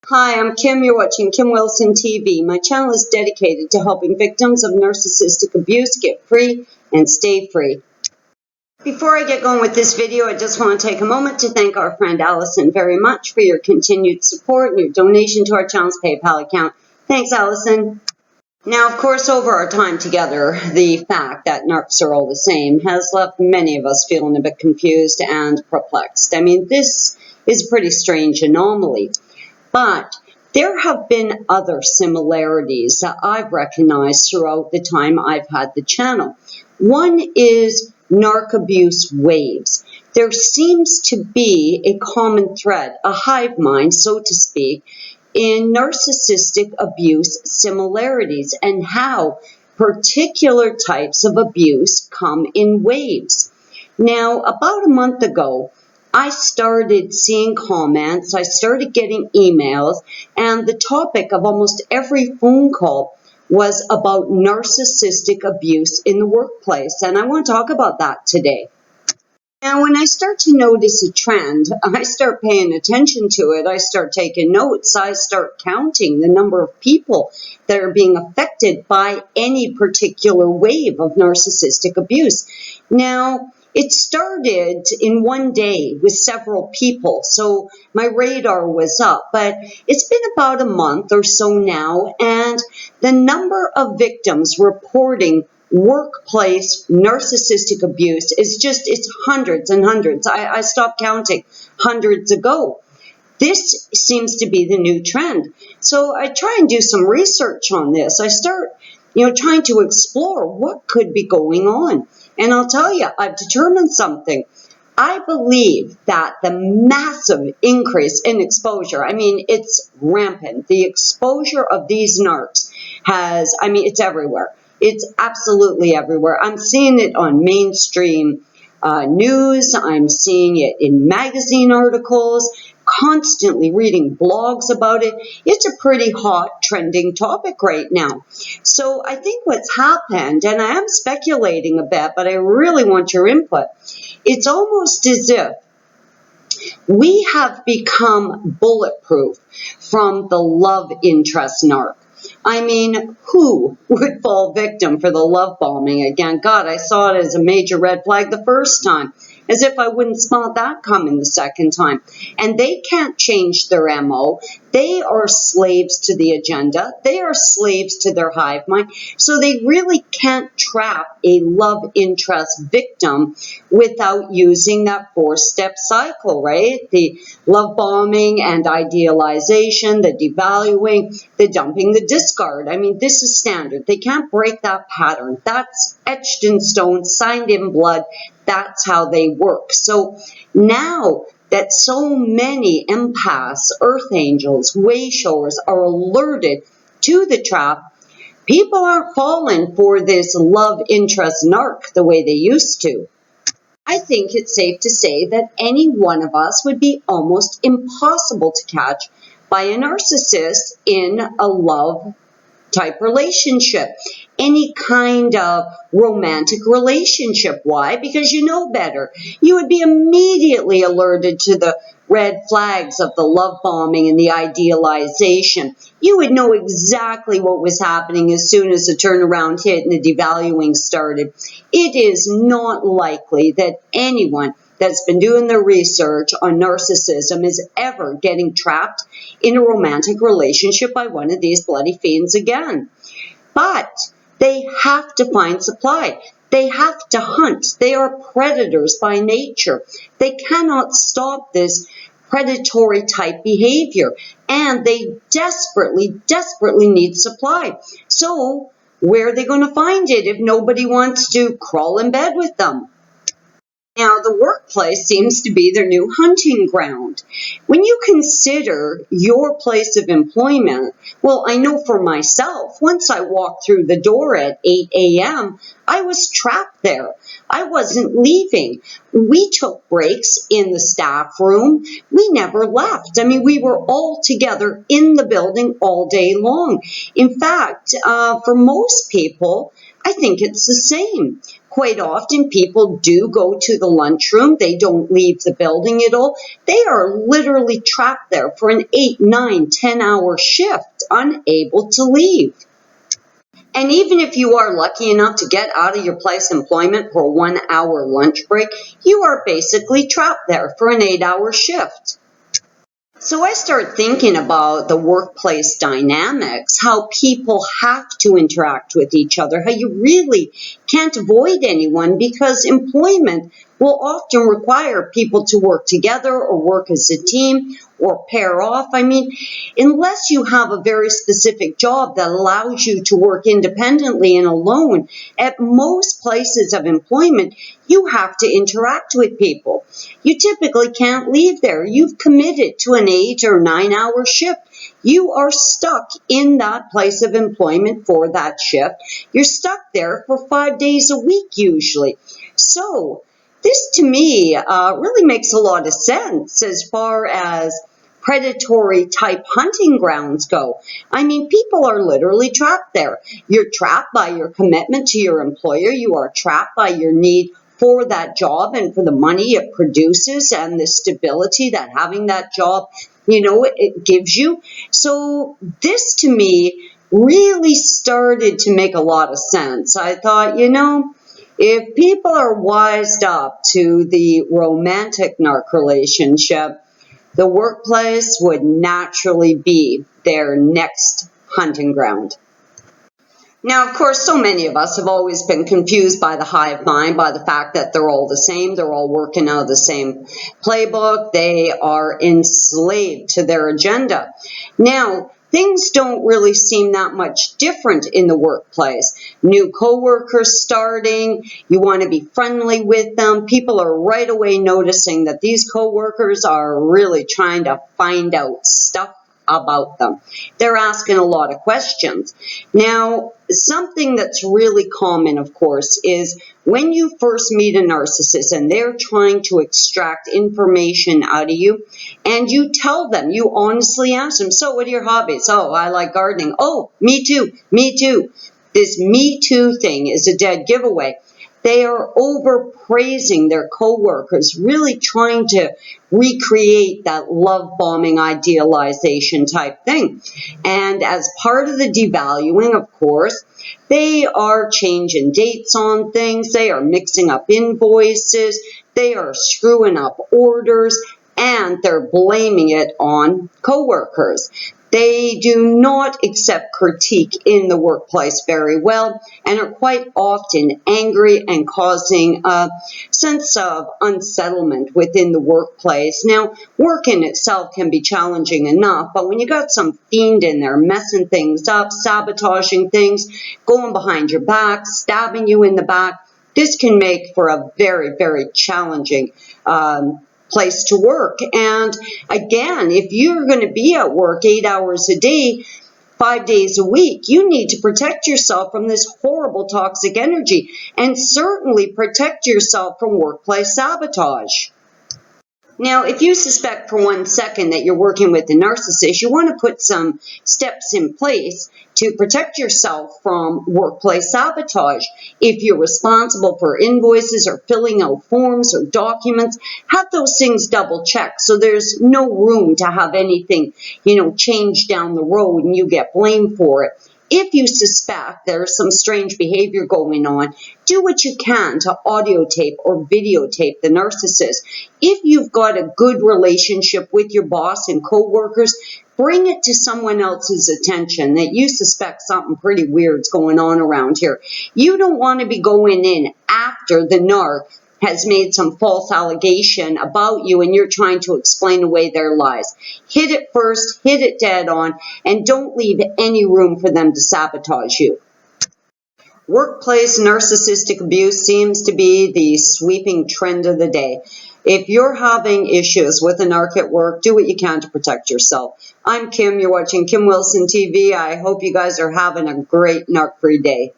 Hi, I'm Kim. You're watching Kim Wilson TV. My channel is dedicated to helping victims of narcissistic abuse get free and stay free. Before I get going with this video, I just want to take a moment to thank our friend Allison very much for your continued support and your donation to our channel's PayPal account. Thanks, Allison. Now, of course, over our time together, the fact that narcs are all the same has left many of us feeling a bit confused and perplexed. I mean, this is a pretty strange anomaly. But there have been other similarities that I've recognized throughout the time I've had the channel. One is narc abuse waves. There seems to be a common thread, a hive mind, so to speak, in narcissistic abuse similarities and how particular types of abuse come in waves. Now, about a month ago, I started seeing comments, I started getting emails, and the topic of almost every phone call was about narcissistic abuse in the workplace, and I want to talk about that today. Now, when I start to notice a trend, I start paying attention to it, I start taking notes, I start counting the number of people that are being affected by any particular wave of narcissistic abuse. Now, it started in one day with several people, so my radar was up, but it's been about a month or so now, and the number of victims reporting workplace narcissistic abuse is it's hundreds and hundreds. I stopped counting hundreds ago. This seems to be the new trend. So I try and do some research on this. I start, trying to explore what could be going on. And I'll tell you, I've determined something. I believe that the massive increase in exposure, it's rampant. The exposure of these narcs it's everywhere. It's absolutely everywhere. I'm seeing it on mainstream news. I'm seeing it in magazine articles, constantly reading blogs about it. It's a pretty hot, trending topic right now. So I think what's happened, and I am speculating a bit, but I really want your input. It's almost as if we have become bulletproof from the love interest narc. Who would fall victim for the love bombing again? God, I saw it as a major red flag the first time, as if I wouldn't smell that coming the second time. And they can't change their MO. They are slaves to the agenda. They are slaves to their hive mind. So they really can't trap a love interest victim without using that four-step cycle, right? The love bombing and idealization, the devaluing, the dumping, the discard. This is standard. They can't break that pattern. That's etched in stone, signed in blood. That's how they work. So now that so many empaths, earth angels, way showers are alerted to the trap, people aren't falling for this love interest narc the way they used to. I think it's safe to say that any one of us would be almost impossible to catch by a narcissist in a love type relationship, any kind of romantic relationship. Why? Because you know better. You would be immediately alerted to the red flags of the love bombing and the idealization. You would know exactly what was happening as soon as the turnaround hit and the devaluing started. It is not likely that anyone that's been doing their research on narcissism is ever getting trapped in a romantic relationship by one of these bloody fiends again. But they have to find supply. They have to hunt. They are predators by nature. They cannot stop this predatory type behavior, and they desperately, desperately need supply. So where are they going to find it if nobody wants to crawl in bed with them? Now, the workplace seems to be their new hunting ground. When you consider your place of employment, well, I know for myself, once I walked through the door at 8 a.m., I was trapped there. I wasn't leaving. We took breaks in the staff room. We never left. We were all together in the building all day long. In fact, for most people, I think it's the same. Quite often, people do go to the lunchroom. They don't leave the building at all. They are literally trapped there for an 8, 9, 10-hour shift, unable to leave. And even if you are lucky enough to get out of your place of employment for a 1-hour lunch break, you are basically trapped there for an 8-hour shift. So I start thinking about the workplace dynamics, how people have to interact with each other, how you really can't avoid anyone because employment will often require people to work together or work as a team or pair off. I mean, unless you have a very specific job that allows you to work independently and alone, at most places of employment, you have to interact with people. You typically can't leave there. You've committed to an 8 or 9-hour shift. You are stuck in that place of employment for that shift. You're stuck there for 5 days a week usually. So this to me really makes a lot of sense as far as predatory type hunting grounds go. I mean, people are literally trapped there. You're trapped by your commitment to your employer. You are trapped by your need for that job and for the money it produces and the stability that having that job, it gives you. So this to me really started to make a lot of sense. I thought, if people are wised up to the romantic narc relationship, the workplace would naturally be their next hunting ground. Now, of course, so many of us have always been confused by the hive mind, by the fact that they're all the same, they're all working out the same playbook, they are enslaved to their agenda. Now, things don't really seem that much different in the workplace. New coworkers starting, you want to be friendly with them. People are right away noticing that these coworkers are really trying to find out stuff about them. They're asking a lot of questions. Now, something that's really common, of course, is when you first meet a narcissist and they're trying to extract information out of you, and you tell them, you honestly ask them, so what are your hobbies? Oh, I like gardening. Oh, me too, me too. This me too thing is a dead giveaway. They are overpraising their coworkers, really trying to recreate that love bombing idealization type thing. And as part of the devaluing, of course, they are changing dates on things, they are mixing up invoices, they are screwing up orders, and they're blaming it on coworkers. They do not accept critique in the workplace very well and are quite often angry and causing a sense of unsettlement within the workplace. Now, work in itself can be challenging enough, but when you got some fiend in there messing things up, sabotaging things, going behind your back, stabbing you in the back, this can make for a very, very challenging place to work. And again, if you're going to be at work 8 hours a day, 5 days a week, you need to protect yourself from this horrible toxic energy and certainly protect yourself from workplace sabotage. Now, if you suspect for 1 second that you're working with a narcissist, you want to put some steps in place to protect yourself from workplace sabotage. If you're responsible for invoices or filling out forms or documents, have those things double checked so there's no room to have anything, change down the road and you get blamed for it. If you suspect there's some strange behavior going on, do what you can to audio tape or videotape the narcissist. If you've got a good relationship with your boss and coworkers, bring it to someone else's attention that you suspect something pretty weird's going on around here. You don't want to be going in after the narc has made some false allegation about you and you're trying to explain away their lies. Hit it first, hit it dead on, and don't leave any room for them to sabotage you. Workplace narcissistic abuse seems to be the sweeping trend of the day. If you're having issues with a narc at work, do what you can to protect yourself. I'm Kim, you're watching Kim Wilson TV. I hope you guys are having a great narc-free day.